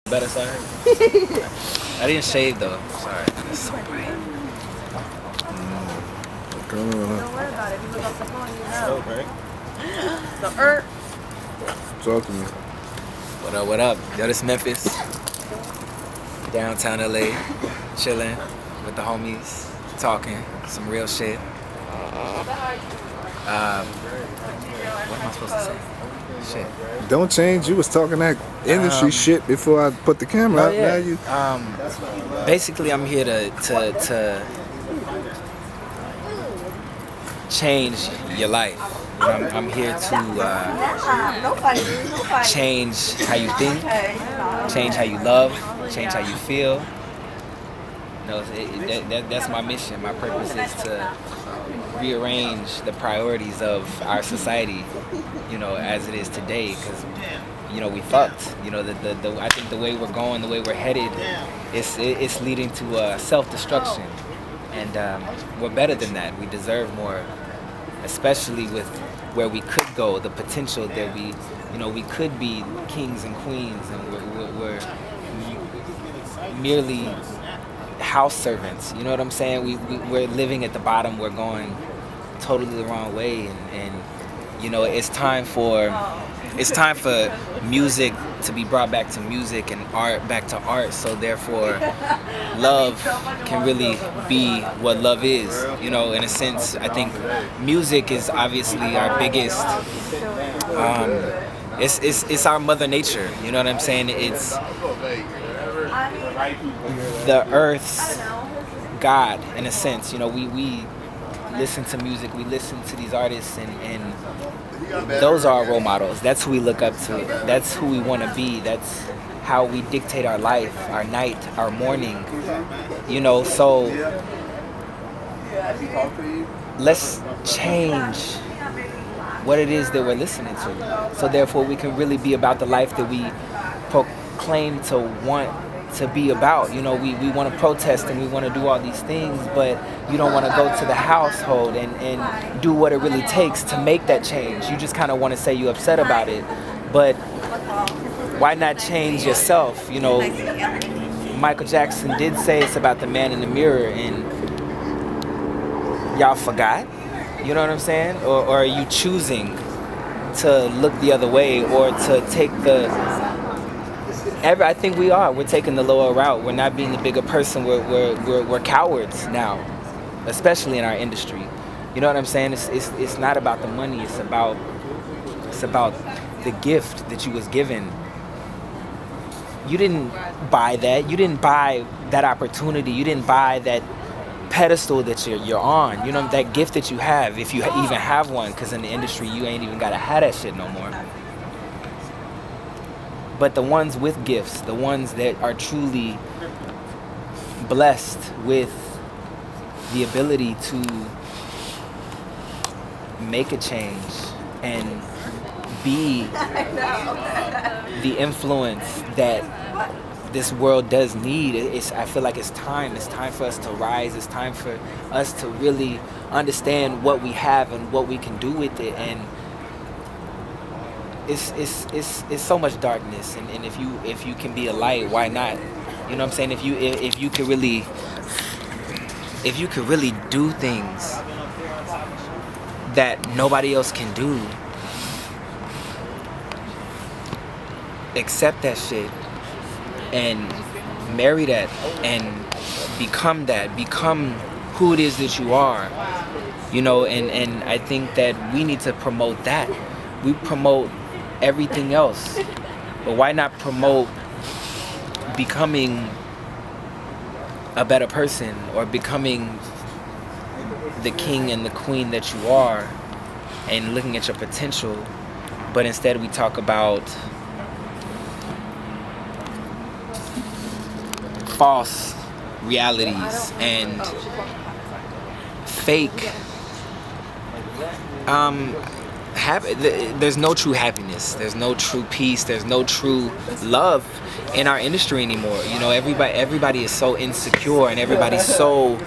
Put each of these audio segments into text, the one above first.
Better, sorry. I didn't shave though. Sorry. It's so bright. Don't worry about it. If you look up the phone, you know. Right? Talk to me. What up, what up? Yo, this Memphis. Downtown LA. Chilling with the homies. Talking. Some real shit. What am I supposed to say? Shit. Don't change. You was talking that industry shit before I put the camera out. Yeah. Now you. Basically, I'm here to change your life. You know, I'm here to change how you think, change how you love, change how you feel. You know, that's my mission. My purpose is to rearrange the priorities of our society, you know, as it is today, because you know we fucked. You know, I think the way we're going, the way we're headed, it's leading to self-destruction, and we're better than that. We deserve more, especially with where we could go, the potential that we could be kings and queens, and we're merely house servants. You know what I'm saying? We're living at the bottom. We're going totally the wrong way, and you know it's time for music to be brought back to music and art back to art. So therefore, love can really be what love is. You know, in a sense, I think music is obviously our biggest. It's our mother nature. You know what I'm saying? It's the earth's God, in a sense. You know, we listen to music, we listen to these artists, and those are our role models. That's who we look up to. That's who we want to be. That's how we dictate our life, our night, our morning. You know, so let's change what it is that we're listening to. So therefore we can really be about the life that we proclaim to want to be about. You know, we want to protest and we want to do all these things, but you don't want to go to the household and do what it really takes to make that change. You just kind of want to say you're upset about it, but why not change yourself? You know, Michael Jackson did say it's about the man in the mirror, and y'all forgot? You know what I'm saying? Or are you choosing to look the other way, or to take I think we are. We're taking the lower route. We're not being the bigger person. We're cowards now, especially in our industry. You know what I'm saying? It's not about the money. It's about the gift that you was given. You didn't buy that. You didn't buy that opportunity. You didn't buy that pedestal that you're on. You know, that gift that you have, if you even have one, because in the industry you ain't even gotta have that shit no more. But the ones with gifts, the ones that are truly blessed with the ability to make a change and be the influence that this world does need. I feel like it's time. It's time for us to rise. It's time for us to really understand what we have and what we can do with it. And it's so much darkness, and if you can be a light, why not? You know what I'm saying? If you could really do things that nobody else can do, accept that shit and marry that and become who it is that you are. You know, and I think that we need to promote that. We promote everything else, but why not promote becoming a better person, or becoming the king and the queen that you are, and looking at your potential? But instead we talk about false realities and fake there's no true happiness, there's no true peace, there's no true love in our industry anymore. You know, everybody is so insecure, and everybody's so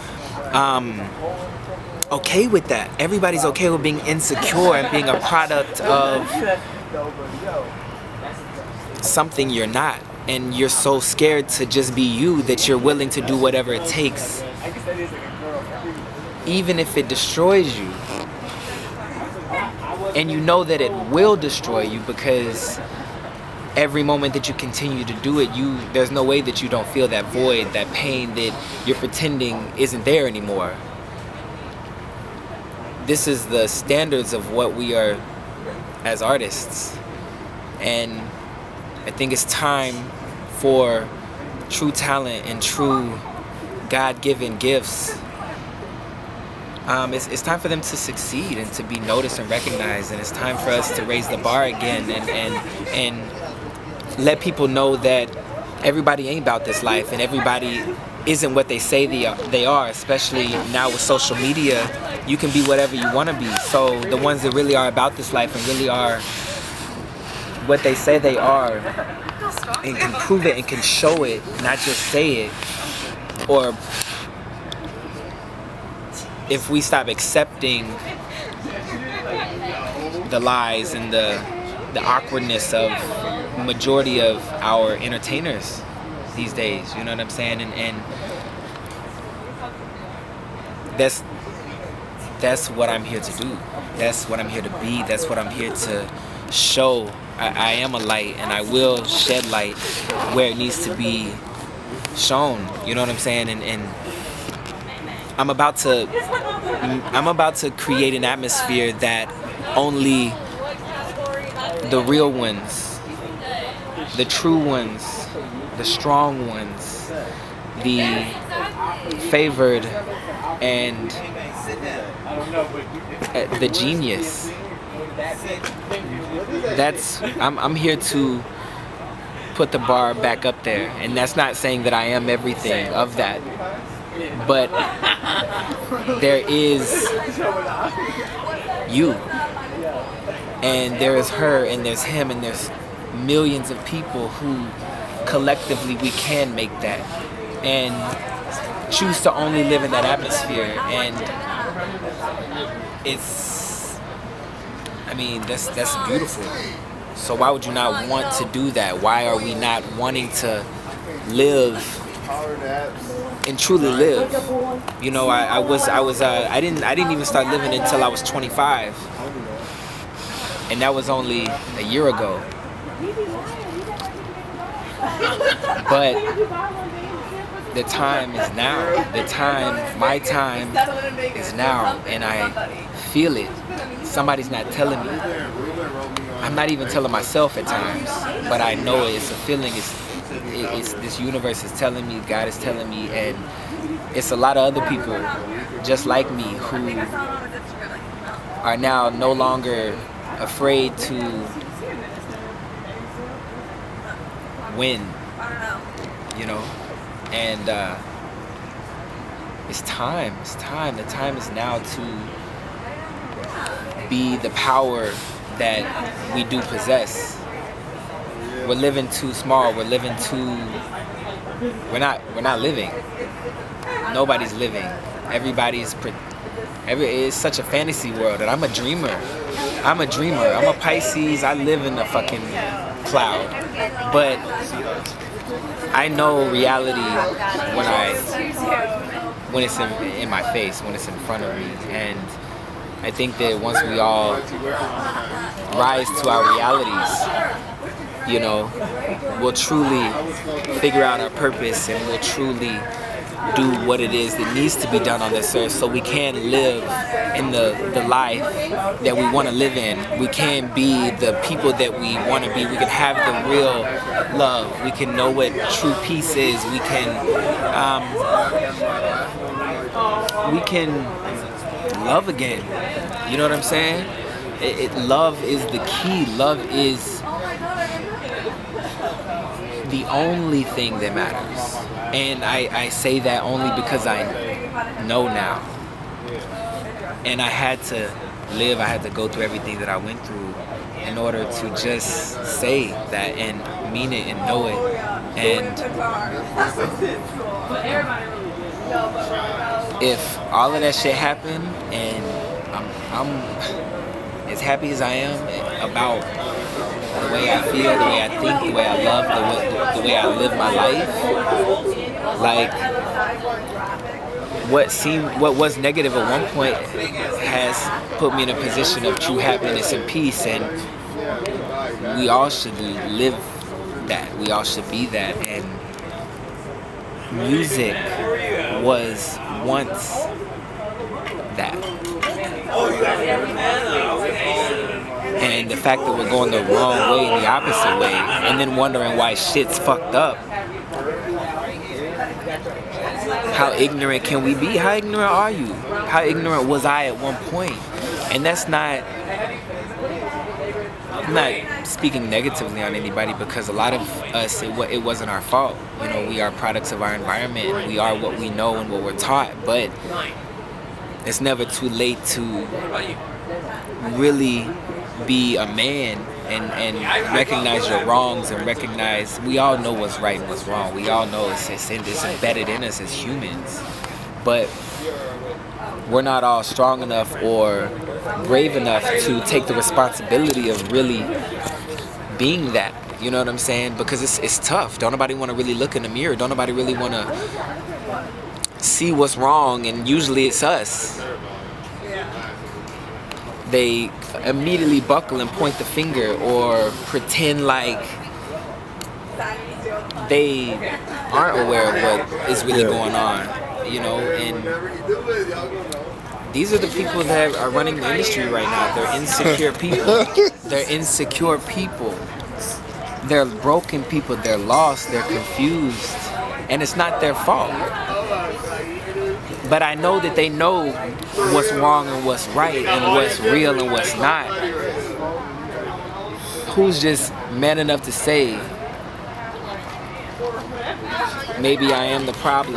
okay with that. Everybody's okay with being insecure and being a product of something you're not. and you're so scared to just be you that you're willing to do whatever it takes, even if it destroys you. And you know that it will destroy you, because every moment that you continue to do it, there's no way that you don't feel that void, that pain that you're pretending isn't there anymore. This is the standards of what we are as artists. And I think it's time for true talent and true God-given gifts. It's time for them to succeed and to be noticed and recognized, and it's time for us to raise the bar again and let people know that everybody ain't about this life, and everybody isn't what they say they are, especially now with social media. You can be whatever you want to be. So the ones that really are about this life and really are what they say they are, and can prove it and can show it, not just say it, or if we stop accepting the lies and the awkwardness of majority of our entertainers these days, you know what I'm saying? And that's what I'm here to do. That's what I'm here to be. That's what I'm here to show. I am a light, and I will shed light where it needs to be shown, you know what I'm saying? And I'm about to create an atmosphere that only the real ones, the true ones, the strong ones, the favored, and the genius. I'm here to put the bar back up there, and that's not saying that I am everything of that, but there is you, and there is her, and there's him, and there's millions of people who collectively we can make that and choose to only live in that atmosphere. And that's beautiful. So why would you not want to do that? Why are we not wanting to live and truly live? You know, I didn't even start living until I was 25, and that was only a year ago. But the time is now. My time is now, and I feel it. Somebody's not telling me. I'm not even telling myself at times, but I know it. It's a feeling. It's this universe is telling me, God is telling me, and it's a lot of other people just like me who are now no longer afraid to win, you know. And it's time. The time is now to be the power that we do possess. We're living too small. We're not living. Nobody's living. It's such a fantasy world, and I'm a dreamer. I'm a Pisces. I live in a fucking cloud. But I know reality when it's in my face, when it's in front of me. And I think that once we all rise to our realities, you know, we'll truly figure out our purpose, and we'll truly do what it is that needs to be done on this earth, so we can live in the life that we want to live in. We can be the people that we want to be. We can have the real love. We can know what true peace is. We can love again. You know what I'm saying? Love is the key. Love is the only thing that matters. And I say that only because I know now. And I had to live, I had to go through everything that I went through in order to just say that and mean it and know it. And if all of that shit happened and I'm as happy as I am about the way I feel, the way I think, the way I love, the way I live my life. Like, what was negative at one point has put me in a position of true happiness and peace, and we all should live that. We all should be that. And music was once that. And the fact that we're going the wrong way and the opposite way, and then wondering why shit's fucked up. How ignorant can we be? How ignorant are you? How ignorant was I at one point? And that's not, I'm not speaking negatively on anybody, because a lot of us, it wasn't our fault. You know, we are products of our environment. We are what we know and what we're taught. But it's never too late to really be a man and recognize your wrongs, and recognize we all know what's right and what's wrong. We all know it's embedded in us as humans. But we're not all strong enough or brave enough to take the responsibility of really being that. You know what I'm saying? Because it's tough. Don't nobody want to really look in the mirror. Don't nobody really want to see what's wrong, and usually it's us. They immediately buckle and point the finger, or pretend like they aren't aware of what is really going on, you know. And these are the people that are running the industry right now. They're insecure people. They're insecure people. They're broken people. They're lost. They're confused. And it's not their fault. But I know that they know what's wrong and what's right, and what's real and what's not. Who's just man enough to say, maybe I am the problem?